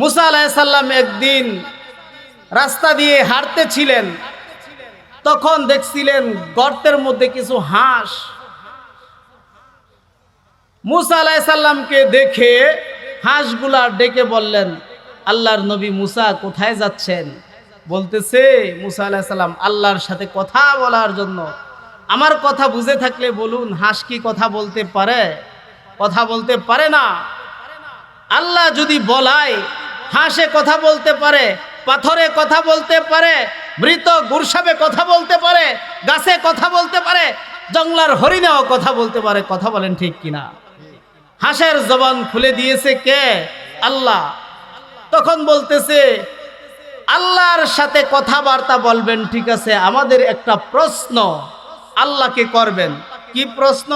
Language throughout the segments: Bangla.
মুসা আলাইহিস সালাম একদিন রাস্তা দিয়ে হাঁটতেছিলেন, তখন দেখছিলেন গর্তের মধ্যে কিছু হাঁস। মুসা আলাইহিস সালামকে দেখে হাঁসগুলা ডেকে বললেন, আল্লাহর নবী মুসা কোথায় যাচ্ছেন? বলতেছে মুসা আলাইহিস সালাম, আল্লাহর সাথে কথা বলার জন্য। আমার কথা বুঝে থাকলে বলুন, হাঁস কি কথা বলতে পারে? কথা বলতে পারে না। আল্লাহ যদি বলায়, হাঁসে কথা বলতে পারে, পাথরে কথা বলতে পারে, মৃত গুরসাবে কথা বলতে পারে, গাছে কথা বলতে পারে, জঙ্গলার হরিণেও কথা বলতে পারে। কথা বলেন ঠিক কিনা? হাঁসের জবান খুলে দিয়েছে কে? আল্লাহ। তখন বলতেছে, আল্লাহর সাথে কথাবার্তা বলবেন, ঠিক আছে, আমাদের একটা প্রশ্ন আল্লাহকে করবেন। কি প্রশ্ন?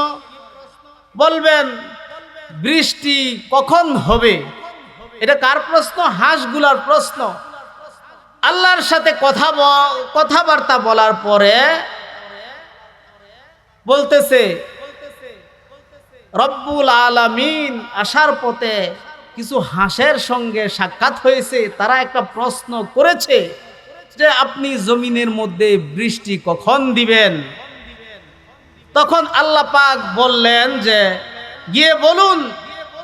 বলবেন বৃষ্টি কখন হবে। এটা কার প্রশ্ন? হাঁসগুলার প্রশ্ন। আল্লাহর সাথে কথাবার্তা বলার পরে বলতেছে, রব্বুল আলামিন আসার পথে কিছু হাঁসের সঙ্গে সাক্ষাৎ হয়েছে। তারা একটা প্রশ্ন করেছে যে আপনি জমিনের মধ্যে বৃষ্টি কখন দিবেন। তখন আল্লাহ পাক বললেন যে গিয়ে বলুন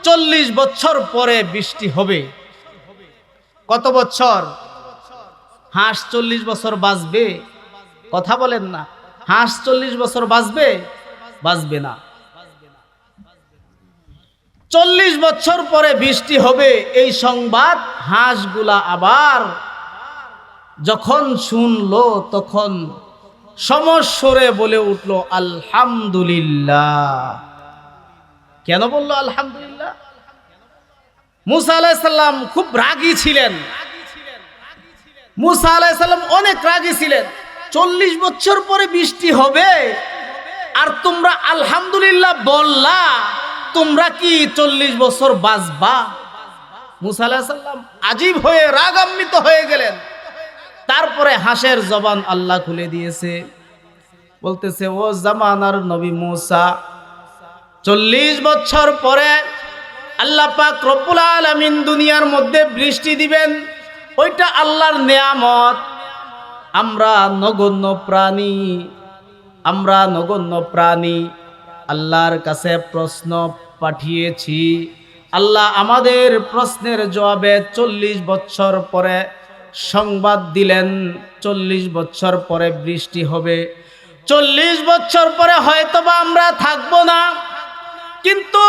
40 বছর পরে বৃষ্টি হবে। কত বছর? হাঁস 40 বছর বাঁচবে? কথা বলেন না। হাঁস 40 বছর বাঁচবে? বাঁচবে না। 40 বছর পরে বৃষ্টি হবে এই সংবাদ হাঁসগুলা আবার যখন শুনলো, তখন সমস্বরে বলে উঠলো আলহামদুলিল্লাহ। কেন বললো আলহামদুলিল্লাহ? মুসা আলাইহিস সালাম খুব রাগী ছিলেন। মুসা আলাইহিস সালাম অনেক রাগী ছিলেন। 40 বছর পরে বৃষ্টি হবে আর তোমরা আলহামদুলিল্লাহ বললা, তোমরা কি 40 বছর বাঁচবা? মুসা আলাইহিস সালাম আজীব হয়ে রাগান্বিত হয়ে গেলেন। তারপরে হাঁসের জবান আল্লাহ খুলে দিয়েছে। বলতেছে, ও জামানার নবী মুসা, 40 বছর পরে আল্লাহ পাক রব্বুল আলামিন দুনিয়ার মধ্যে বৃষ্টি দিবেন। ওইটা আল্লাহর নেয়ামত। আমরা নগণ্য প্রাণী আল্লাহর কাছে প্রশ্ন পাঠিয়েছি। আল্লাহ আমাদের প্রশ্নের জবাবে 40 বছর পরে সংবাদ দিলেন 40 বছর পরে বৃষ্টি হবে। 40 বছর পরে হয়তোবা আমরা থাকবো না, কিন্তু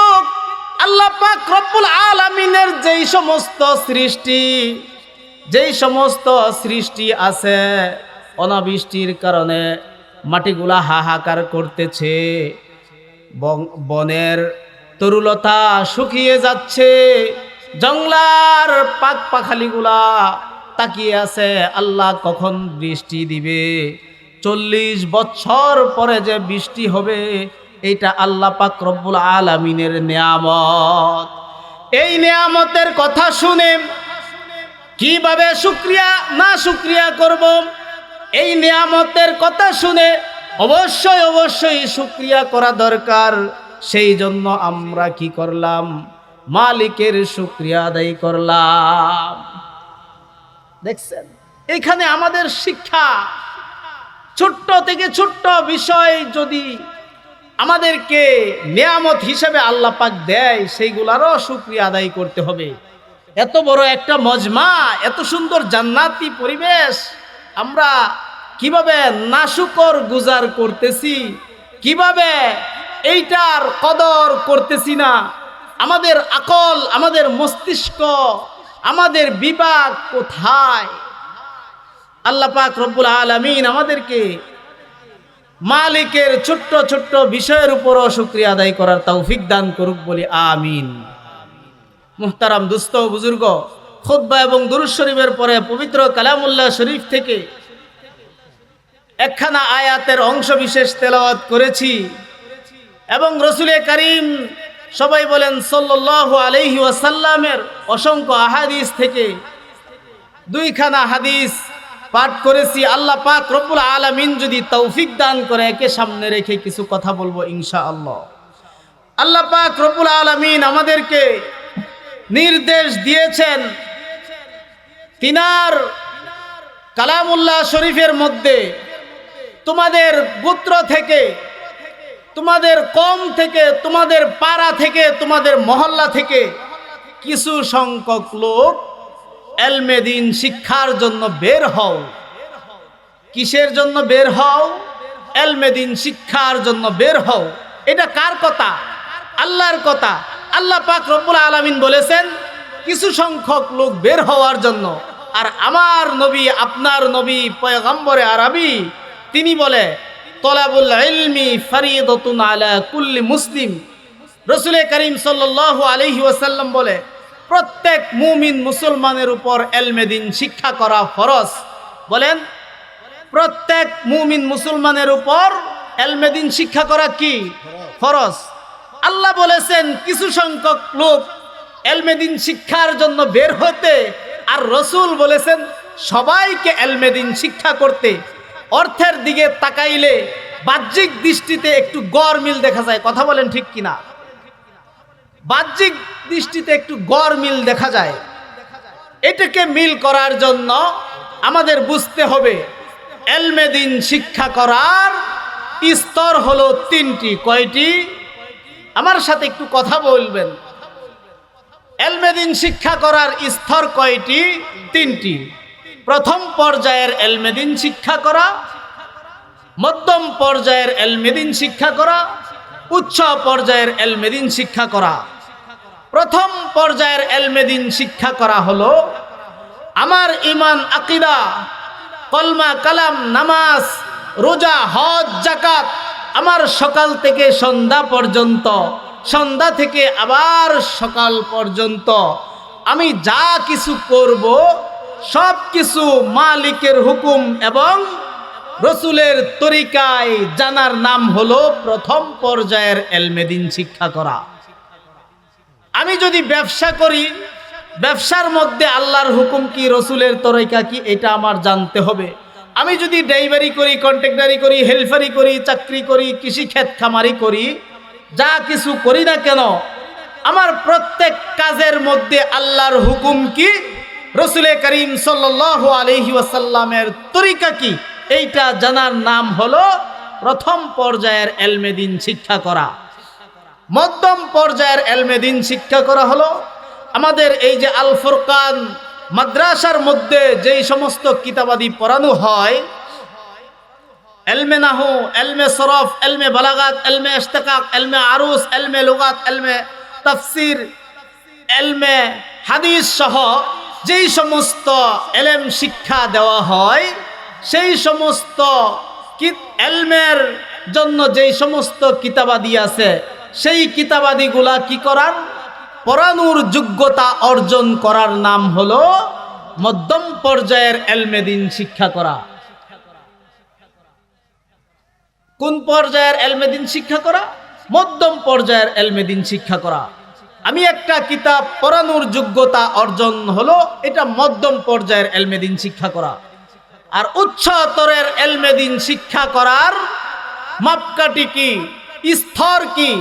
আল্লাহ পাক রব্বুল আলামিনের যেই সমস্ত সৃষ্টি আছে, অনাবৃষ্টির কারণে মাটিগুলা হাহাকার করতেছে, বনের তরুলতা শুকিয়ে যাচ্ছে, জঙ্গলার পাক পাখালিগুলা তাকিয়ে আছে আল্লাহ কখন বৃষ্টি দিবে। 40 বছর পরে যে বৃষ্টি হবে, এইটা আল্লাহ পাক রব্বুল আলামিনের নেয়ামত। এই নেয়ামতের কথা শুনে কিভাবে শুকরিয়া করব? এই নেয়ামতের কথা শুনে অবশ্যই শুকরিয়া করা দরকার। সেই জন্য আমরা কি করলাম? মালিকের শুকরিয়া আদায় করলাম। দেখছেন, এখানে আমাদের শিক্ষা। ছোট্ট থেকে ছোট্ট বিষয় যদি আমাদেরকে নেয়ামত হিসেবে আল্লাহ পাক দেয়, সেইগুলারও শুকরিয়া আদায় করতে হবে। এত বড় একটা মজমা, এত সুন্দর জান্নাতি পরিবেশ, আমরা কিভাবে নাশুকর গুজার করতেছি, কিভাবে এইটার কদর করতেছি না। আমাদের আকল, আমাদের মস্তিষ্ক, আমাদের বিবেক কোথায়? আল্লাহ পাক রব্বুল আলামিন আমাদেরকে মালিকের ছোট্ট ছোট্ট বিষয়ের উপরও শুকরিয়া আদায় করার তৌফিক দান করুক বলি আমিন। মুহতারাম দুস্থ বুজুর্গ, খুতবা এবং দুরূদ শরীফের পরে পবিত্র কালামুল্লাহ শরীফ থেকে একখানা আয়াতের অংশ বিশেষ তেলাওয়াত করেছি এবং রসুলে কারীম সবাই বলেন সাল্লাল্লাহু আলাইহি ওয়াসাল্লামের অসংখ্য আহাদিস থেকে 2খানা হাদিস পাঠ করেছি। আল্লাহ পাক রব্বুল আলামিন যদি তৌফিক দান করে একে সামনে রেখে কিছু কথা বলবো ইনশাআল্লাহ। আল্লাহ পাক রব্বুল আলামিন আমাদেরকে নির্দেশ দিয়েছেন তিনার কালামুল্লাহ শরীফের মধ্যে তোমাদের গোত্র থেকে, তোমাদের কম থেকে, তোমাদের পাড়া থেকে, তোমাদের মহল্লা থেকে কিছু সংখ্যক লোক এলমে দ্বীন শিক্ষার জন্য বের হও। কিসের জন্য বের হও? এলমে দ্বীন শিক্ষার জন্য বের হও। এটা কার কথা? আল্লাহর কথা। আল্লাহ পাক রব্বুল আলামিন বলেছেন কিছু সংখ্যক লোক বের হওয়ার জন্য। আর আমার নবী, আপনার নবী পয়গম্বরে আরবি, তিনি বলে তলাবুল ইলমি ফরিদাতুন আলা কুল্লি মুসলিম। রাসূল করিম সাল্লাল্লাহু আলাইহি ওয়াসাল্লাম বলে প্রত্যেক মুমিন মুসলমানের উপর এলমে দ্বীন শিক্ষা করা ফরজ। বলেন, প্রত্যেক মুমিন মুসলমানের উপর এলমে দ্বীন শিক্ষা করা কি? ফরজ। আল্লাহ বলেছেন কিছু সংখ্যক লোক এলমে দ্বীন শিক্ষার জন্য বের হতে, আর রাসূল বলেছেন সবাইকে এলমে দ্বীন শিক্ষা করতে। অর্থের দিকে তাকাইলে বাহ্যিক দৃষ্টিতে একটু গড় মিল দেখা যায়। কথা বলেন ঠিক কিনা? বাহ্যিক দৃষ্টিতে একটু গড় মিল দেখা যায়। এটাকে মিল করার জন্য আমাদের বুঝতে হবে এলমে দ্বীন শিক্ষা করার স্তর হলো তিনটি। কয়টি? আমার সাথে একটু কথা বলবেন। এলমে দ্বীন শিক্ষা করার স্তর কয়টি? তিনটি। প্রথম পর্যায়ের এলমে দ্বীন শিক্ষা করা, মধ্যম পর্যায়ের এলমে দ্বীন শিক্ষা করা, উচ্চ পর্যায়ের এলমে দ্বীন শিক্ষা করা। প্রথম পর্যায়ের এলমে দ্বীন শিক্ষা করা হলো আমার ঈমান, আকীদা, কলমা, কালাম, নামাজ, রোজা, হজ, যাকাত, আমার সকাল থেকে সন্ধ্যা পর্যন্ত, সন্ধ্যা থেকে আবার সকাল পর্যন্ত আমি যা কিছু করব সব কিছু মালিকের হুকুম এবং রসুলের তরিকায় জানার নাম হলো প্রথম পর্যায়ের এলমে দ্বীন শিক্ষা করা। আমি যদি ব্যবসা করি, ব্যবসার মধ্যে আল্লাহর হুকুম কি, রসুলের তরিকা কি, এটা আমার জানতে হবে। আমি যদি ড্রাইভারি করি, কন্ট্রাক্টারি করি, হেল্পারি করি, চাকরি করি, কৃষি ক্ষেত খামারি করি, যা কিছু করি না কেন, আমার প্রত্যেক কাজের মধ্যে আল্লাহর হুকুম কি, রাসূল করিম সাল্লাল্লাহু আলাইহি ওয়াসাল্লামের তরিকা কি, এইটা জানার নাম হলো প্রথম পর্যায়ের এলমে দ্বীন শিক্ষা করা। মধ্যম পর্যায়ের এলমে দ্বীন শিক্ষা করা হলো আমাদের এই যে আল ফুরকান মাদ্রাসার মধ্যে যেই সমস্ত কিতাবাদি পড়ানো হয়, এলমে নাহু, এলমে সরফ, এলমে বালাগাত, এলমে ইশতিকাক, এলমে আরুস, এলমে লুগাত, এলমে তাফসির, এলমে হাদিস সহ যেই সমস্ত এলেম শিক্ষা দেওয়া হয়, সেই সমস্ত এলমের জন্য যেই সমস্ত কিতাবাদি আছে, সেই কিতাবাদিগুলা কি করার, পড়ানোর যোগ্যতা অর্জন করার নাম হলো মধ্যম পর্যায়ের এলমে দ্বীন শিক্ষা করা। কোন পর্যায়ের এলমে দ্বীন শিক্ষা করা? মধ্যম পর্যায়ের এলমে দ্বীন শিক্ষা করা। আমি একটা কিতাব পড়ানোর যোগ্যতা অর্জন হলো, এটা মধ্যম পর্যায়ের এলমে দ্বীন শিক্ষা করা। আর উচ্চতরের এলমে দ্বীন শিক্ষা করার মাপকাঠি কি, স্তর কি,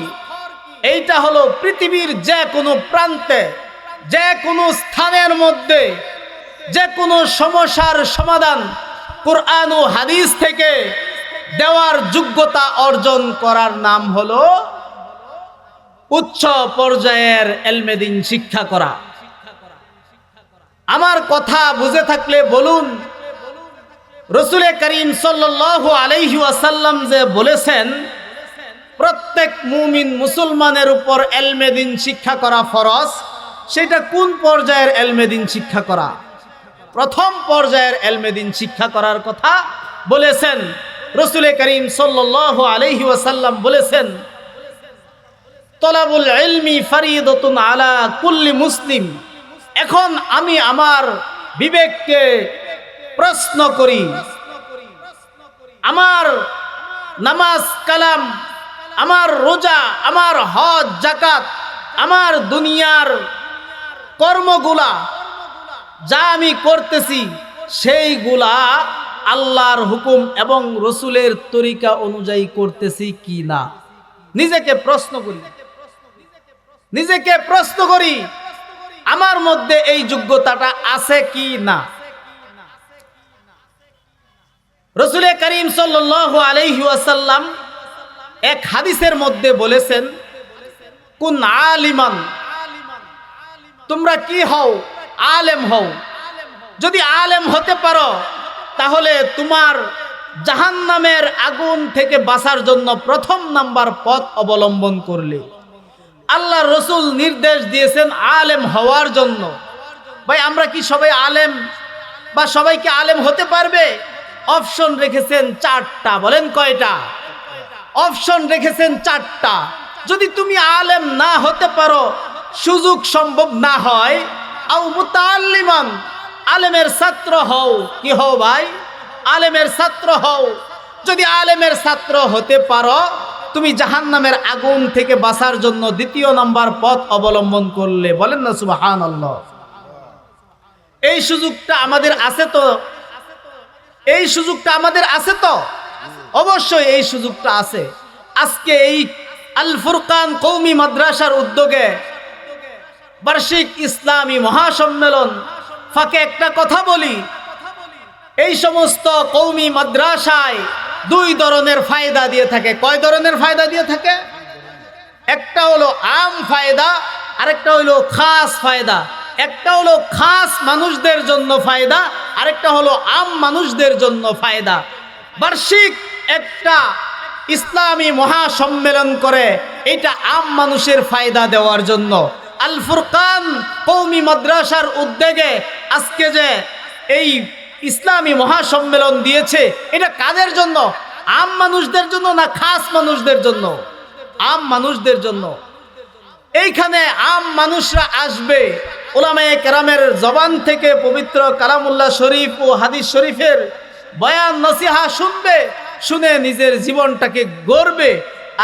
এইটা হলো পৃথিবীর যে কোনো প্রান্তে, যে কোনো স্থানের মধ্যে যে কোনো সমস্যার সমাধান কুরআন ও হাদিস থেকে দেওয়ার যোগ্যতা অর্জন করার নাম হলো উচ্চ পর্যায়ের এলমে দ্বীন শিক্ষা করা। আমার কথা বুঝে থাকলে বলুন, রাসূল করিম সাল্লাল্লাহু আলাইহি ওয়াসাল্লাম যে বলেছেন প্রত্যেক মুমিন মুসলমানের উপর এলমে দ্বীন শিক্ষা করা ফরজ, সেটা কোন পর্যায়ের এলমে দ্বীন শিক্ষা করা? প্রথম পর্যায়ের এলমে দ্বীন শিক্ষা করার কথা বলেছেন রাসূল করিম সাল্লাল্লাহু আলাইহি ওয়াসাল্লাম। বলেছেন তলাবুল ইলমি ফরিদাতুন আলা কুল্লি মুসলিম। এখন আমি আমার বিবেককে প্রশ্ন করি, আমার নামাজ, কালাম, আমার রোজা, আমার হজ, যাকাত, আমার দুনিয়ার কর্মগুলা যা আমি করতেছি, সেইগুলা আল্লাহর হুকুম এবং রসুলের তরিকা অনুযায়ী করতেছি কি না? নিজেকে প্রশ্ন করি, নিজেকে প্রশ্ন করি, আমার মধ্যে এই যোগ্যতাটা আছে কি না? রাসূল করিম সাল্লাল্লাহু আলাইহি ওয়াসাল্লাম এক হাদিসের মধ্যে বলেছেন, কুন আলিমান, তোমরা কি হও? আলেম হও। যদি আলেম হতে পারো তাহলে তোমার জাহান্নামের আগুন থেকে বাঁচার জন্য প্রথম নাম্বার পথ অবলম্বন করলে। আল্লাহর রাসূল নির্দেশ দিয়েছেন আলেম হওয়ার জন্য। ভাই আমরা কি সবাই আলেম বা সবাই কি আলেম হতে পারবে? অপশন রেখেছেন 4টা। বলেন কয়টা? অপশন রেখেছেন 4টা। যদি তুমি আলেম না হতে পারো, সুযোগ সম্ভব না হয়, আও মুতাআল্লিমান, আলেমের ছাত্র হও। কি হও ভাই? আলেমের ছাত্র হও। যদি আলেমের ছাত্র হতে পারো, তুমি জাহান্নামের আগুন থেকে বাঁচার জন্য দ্বিতীয় নাম্বার পথ অবলম্বন করলে। বলেন না সুবহানাল্লাহ। এই সুযোগটা আমাদের আছে তো? এই সুযোগটা আমাদের আছে তো? অবশ্যই এই সুযোগটা আছে। আজকে এই আল ফুরকান কওমি মাদ্রাসার উদ্যোগে বার্ষিক ইসলামী মহাসম্মেলন ফাঁকে একটা কথা বলি, এই সমস্ত কওমি মাদ্রাসায় 2 ধরনের ফায়দা দিয়ে থাকে। কয় ধরনের ফায়দা দিয়ে থাকে? একটা হলো আম ফায়দা, আরেকটা হলো খাস ফায়দা। একটা হলো খাস মানুষদের জন্য ফায়দা, আরেকটা হলো আম মানুষদের জন্য ফায়দা। বার্ষিক একটা ইসলামী মহাসম্মেলন করে এটা আম মানুষের ফায়দা দেওয়ার জন্য। আল ফুরকান কওমি মাদ্রাসার উদ্যোগে আজকে যে এই ইসলামী মহাসম্মেলন দিয়েছে, এটা কাদের জন্য? আম মানুষদের জন্য না খাস মানুষদের জন্য? আম মানুষদের জন্য। এইখানে আম মানুষরা আসবে, উলামায়ে কেরামের জবান থেকে পবিত্র কালামুল্লাহ শরীফ ও হাদিস শরীফের বয়ান নসিহা শুনবে, শুনে নিজের জীবনটাকে গড়বে।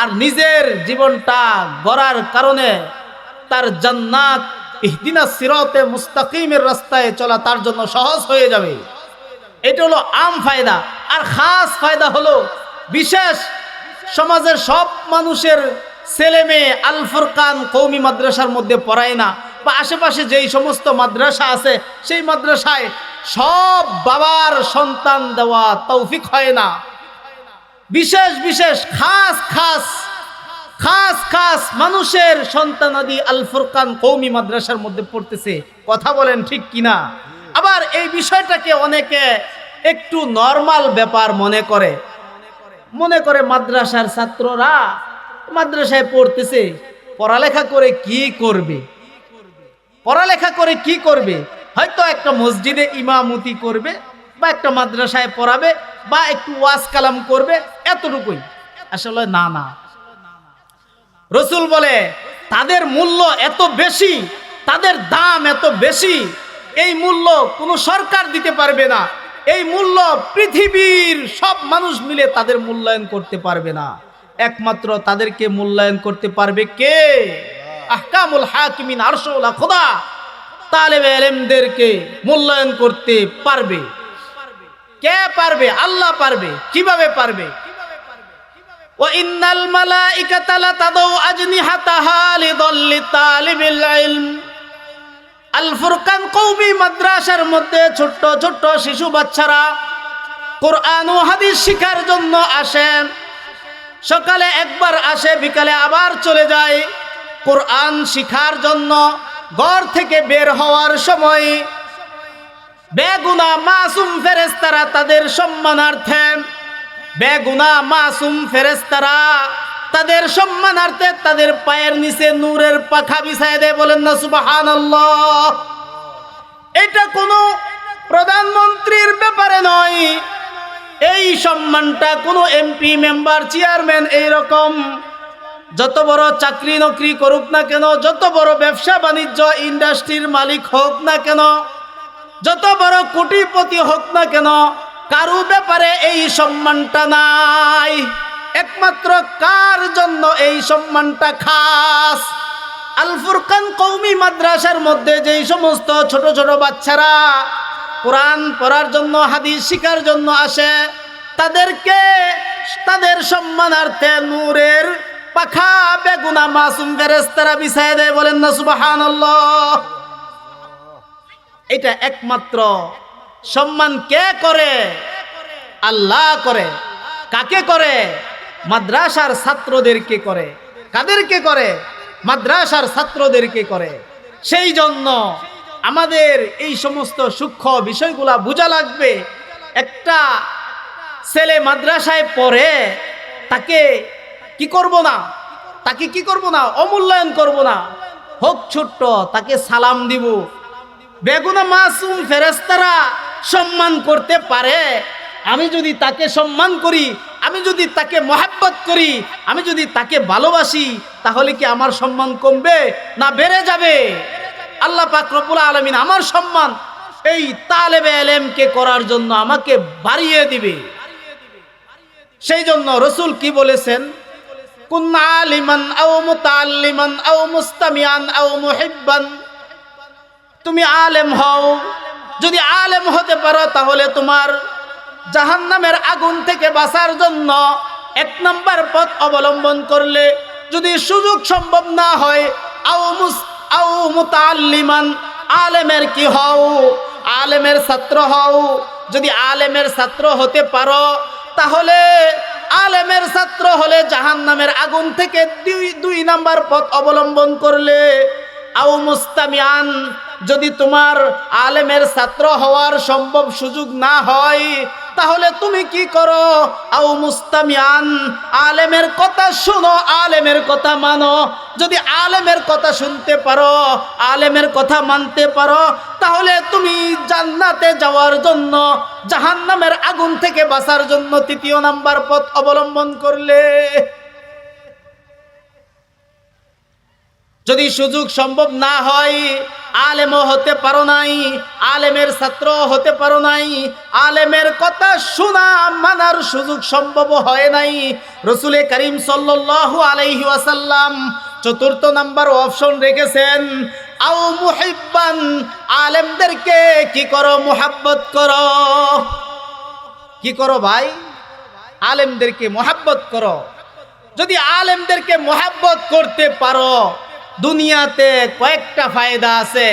আর নিজের জীবনটা গড়ার কারণে তার জান্নাত, ইহদিনাস সিরাতে মুস্তাকিমের রাস্তায় চলা তার জন্য সহজ হয়ে যাবে। এটা হলো আম ফায়দা। আর খাস ফায়দা হলো বিশেষ সমাজের সব মানুষের ছেলে মেয়ে আল ফুরকান কওমি মাদ্রাসার মধ্যে পড়ায় না, বা আশেপাশে যেই সমস্ত মাদ্রাসা আছে সেই মাদ্রাসায় সব বাবার সন্তান দেওয়া তৌফিক হয় না। বিশেষ বিশেষ খাস খাস খাস খাস মানুষের সন্তানাদি আল ফুরকান কওমি মাদ্রাসার মধ্যে পড়তেছে। কথা বলেন ঠিক কিনা? আবার এই বিষয়টাকে অনেকে একটু নরমাল ব্যাপার মনে করে মাদ্রাসার ছাত্ররা মাদ্রাসায় পড়তেছে, পড়ালেখা করে কি করবে? পড়ালেখা করে কি করবে? হয়তো একটা মসজিদে ইমামতি করবে, বা একটা মাদ্রাসায় পড়াবে, বা একটু ওয়াজ কালাম করবে, এতটুকুই। আসলে না না, রাসূল বলে তাদের মূল্য এত বেশি, তাদের দাম এত বেশি, এই মূল্য কোনো সরকার দিতে পারবে না। এই মূল্য পৃথিবীর সব মানুষ মিলে তাদের মূল্যায়ন করতে পারবে না। একমাত্র তাদেরকে মূল্যায়ন করতে পারবে কে? আহকামুল হাকিমিন আরশুল খোদা তালেবে ইলমদেরকে মূল্যায়ন করতে পারবে। কে পারবে? আল্লাহ পারবে। কিভাবে পারবে? ওয়া ইন্নাল মালাইকাতা লাতাদউ আজনিহাতাহা লিযাল্লি তালিবিল ইলম। আল ফুরকান কওমি মাদ্রাসার মধ্যে ছোট্ট ছোট্ট শিশু বাচ্চারা কোরআন ও হাদিস শিখার জন্য আসেন। সকালে একবার আসে, বিকালে আবার চলে যায় কোরআন শিখার জন্য। ঘর থেকে বের হওয়ার সময় বেগুনাহ মাসুম ফেরেশতারা তাদের সম্মানার্থে, বেগুনাহ মাসুম ফেরেশতারা তাদের সম্মানার্থে তাদের পায়ের নিচে নূরের পাখা বিছায় দেয়। বলেন না সুবহানাল্লাহ। এটা কোনো প্রধানমন্ত্রীর ব্যাপারে নয়, এই সম্মানটা কোনো এমপি মেম্বার চেয়ারম্যান এইরকম যত বড় চাকরি নকরি করুক না কেন, যত বড় ব্যবসা বাণিজ্য ইন্ডাস্ট্রির মালিক হোক না কেন, যত বড় কোটিপতি হোক না কেন, কারো ব্যাপারে এই সম্মানটা নাই। একমাত্র কার জন্য এই সম্মানটা খাস? আল ফুরকান কওমি মাদ্রাসার মধ্যে যেই সমস্ত ছোট ছোট বাচ্চারা কোরআন পড়ার জন্য, হাদিস শিখার জন্য আসে, তাদেরকে তাদের সম্মানার্থে নূরের পাখা বেগুনাহ মাসুম ফেরেশতারা বিছায় দেয়। বলেন না সুবহানাল্লাহ। এটা একমাত্র সম্মান কে করে? আল্লাহ করে। কাকে করে? মাদ্রাসার ছাত্রদেরকে করে। কাদেরকে করে? মাদ্রাসার ছাত্রদেরকে করে। সেই জন্য আমাদের এই সমস্ত সূক্ষ্ম বিষয়গুলা বোঝা লাগবে। একটা ছেলে মাদ্রাসায় পড়ে, তাকে কি করব না? তাকে কি করব না? অমূল্যায়ন করব না। হোক ছোট্ট, তাকে সালাম দিব। বেগুনা মাসুম ফেরেশতারা সম্মান করতে পারে। আমি যদি তাকে সম্মান করি, আমি যদি তাকে মহব্বত করি, আমি যদি তাকে ভালোবাসি, তাহলে কি আমার সম্মান কমবে না বেড়ে যাবে? আল্লাহ পাক রব্বুল আলামিন আমার সম্মান এই তালেবে ইলমকে করার জন্য আমাকে বাড়িয়ে দিবে। সেই জন্য রাসূল কি বলেছেন? কুন আলিমান আও মুতাআল্লিমান আও মুস্তামিআন আও মুহিব্বান। তুমি আলেম হও, যদি আলেম হতে পারো তাহলে তোমার জাহান্নামের আগুন থেকে বাঁচার জন্য এক নাম্বার পথ অবলম্বন করলে, যদি সুযোগ সম্ভব না হয় আও মুতাআল্লিমান, আলেমের কি হও? আলেমের ছাত্র হও। যদি আলেমের ছাত্র হতে পারো তাহলে আলেমের ছাত্র হলে জাহান্নামের আগুন থেকে দুই নাম্বার পথ অবলম্বন করলে। আও মুস্তামিআন, যদি তোমার আলেমের ছাত্র হওয়ার সম্ভব সুযোগ না হয় তাহলে তুমি কি করো? আও মুস্তামিআন, আলেমের কথা শোনো, আলেমের কথা মানো। যদি আলেমের কথা শুনতে পারো, আলেমের কথা মানতে পারো, তাহলে তুমি জান্নাতে যাওয়ার জন্য, জাহান্নামের আগুন থেকে বাঁচার জন্য তৃতীয় নাম্বার পথ অবলম্বন করলে। যদি সুযোগ সম্ভব না হয়, আলেমও হতে পারো নাই, আলেমের ছাত্র হতে পারো নাই, আলেমের কথা শোনা মানার সুযোগ সম্ভব হয় নাই, রাসূল করিম সাল্লাল্লাহু আলাইহি ওয়াসাল্লাম চতুর্থ নাম্বার অপশন রেখেছেন আও মুহিব্বান, আলেমদেরকে কি করো? মুহাব্বত করো। কি করো ভাই? আলেমদেরকে মুহাব্বত করো। যদি আলেমদেরকে মুহাব্বত করতে পারো, দুনিয়াতে কয়েকটা ফায়দা আছে,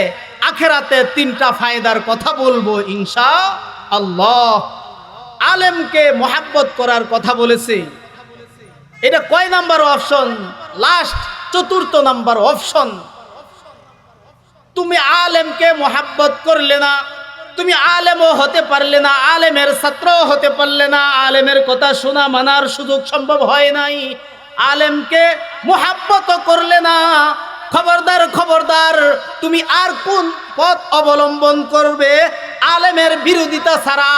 আখেরাতে তিনটা ফায়দার কথা বলবো ইনশাআল্লাহ। আলেমকে মুহাব্বত করার কথা বলেছি। এটা কয় নাম্বার অপশন? লাস্ট, চতুর্থ নাম্বার অপশন। তুমি আলেমকে মুহাব্বত করলে না, তুমি আলেমও হতে পারলে না, আলেমের ছাত্রও হতে পারলে না, আলেমের কথা শোনা মানার সুযোগ সম্ভব হয় নাই, আলেমকে মুহাব্বত করলে না, খবরদার খবরদার, তুমি আর কোন পথ অবলম্বন করবে? আলেমের বিরোধিতা ছাড়া।